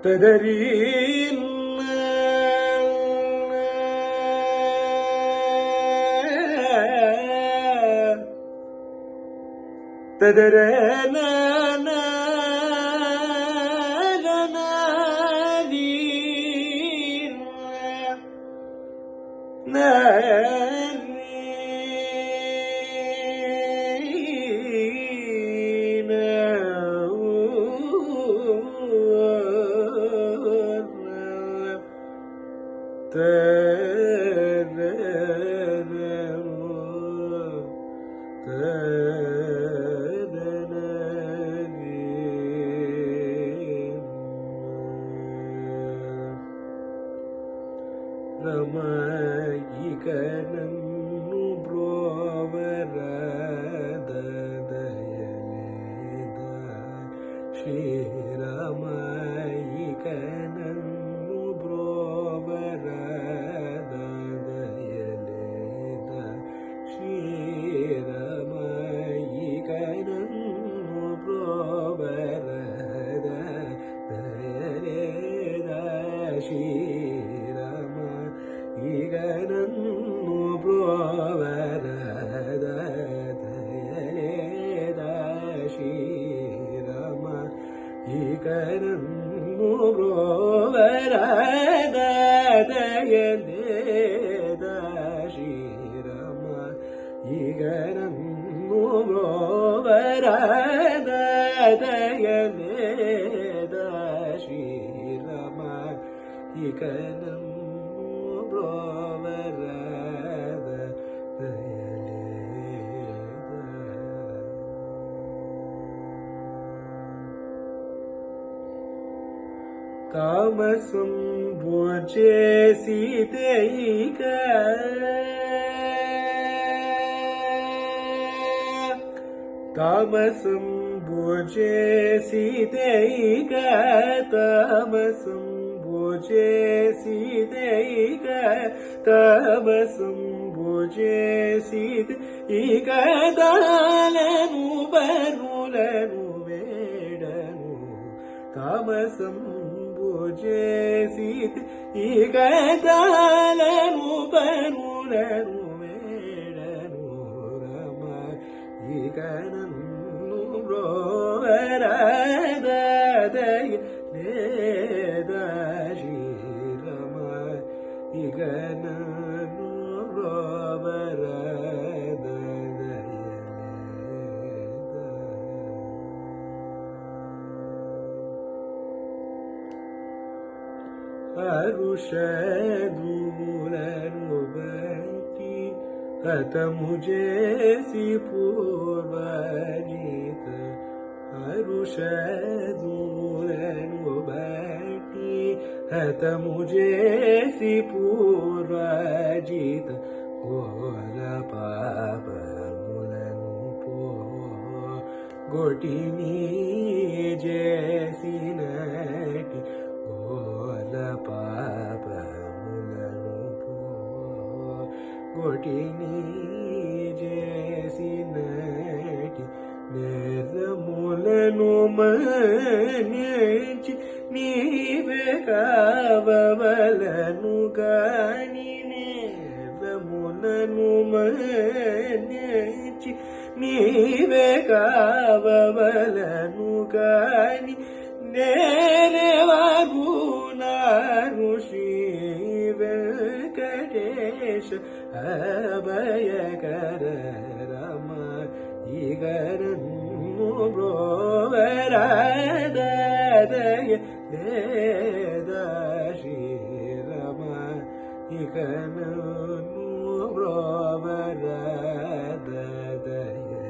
ತದರೀನ್ ತದರನ ರಮಯಿಕನನ್ನು ಬ್ರೋವರದ ದಯಲಿದ ಶ್ರೀರಮಯಿಕನನ್ನು ಬ್ರೋವರದ ದಯಲಿದ ಶ್ರೀರಮಯಿಕನನ್ನು ಬ್ರೋವರದ ದಯಲಿದ ಈಗನನ್ನು ಬ್ರೋವರದ ದಯಲೇದ ಶ್ರೀರಾಮ ಈಗನನ್ನು ಬ್ರೋವರದ ದಯಲೇದ ಶ್ರೀರಾಮ ಈಗನನ್ನು ಬ್ರೋವರದ ದಯಲೇದ ಶ್ರೀರಾಮ ಈಗನನ್ನು ಕಾಮಸಂಭೋಜೆ ಸೀತೆಯಿಗ ಕಾಮಸಂಭೋಜೆ ಸೀತೆಯಿಗ ತಾಮಸಂಭೋಜೆ ಸೀತೆಯಿಗ ತಾಮಸಂಭೋಜೆ ಸೀತೆಯಿಗ ದಾಲನು ಬರುಲನು ಬೇಡನು ತಾಮಸಂಭೋಜೆ ಸೀತೆಯಿಗ ದಾಲನು ಬರುಲನು ಬೇಡನು ರಮ ಈಗನನ್ನು ಬ್ರೋವರದ ದಯಲೇದ ಶ್ರೀರಮ ಈಗನನ್ನು ಬ್ರೋವರದ ದಯಲೇದ ಹರುಷದೂಲನು ಬೈತಿ ಹತ ಮುಜೆ ಸಿ ಪೂರ್ವಜಿತ ಹರುಷದೂಲನು ಬೈತಿ ಹತ ಮುಜೆ ಸಿ ಪೂರ್ವಜಿತ ಘೋರ ಪಾಪ ಮುಲನು ಪೋ ಗೋಟಿನಿ ಜೇಸಿ ನಟಿ ಘೋರ ಪಾಪ ಮುಲನು ಪೋ ಗೋಟಿನಿ ಜೇಸಿ ನಟಿ ನಿರ್ಮೂಲನು ಮನ್ಯಚಿ ನೀವೇ ಕಾವವಲನು ಗಾನಿ ನಿರ್ಮೂಲನು ಮನ್ಯಚಿ ನೀವೇ ಕಾವವಲನು ಗಾನಿ ನೇರವಾಗೂ ನಾರು ಶ್ರೀ ವೆಂಕಟೇಶ ಅಭಯಕರ ರಮ ಈಗನನ್ನು ಬ್ರೋವರದ ದಯಲೇದ ಶ್ರೀರಮ ಈಗನನ್ನು ಬ್ರೋವರದ ದಯಲೇದ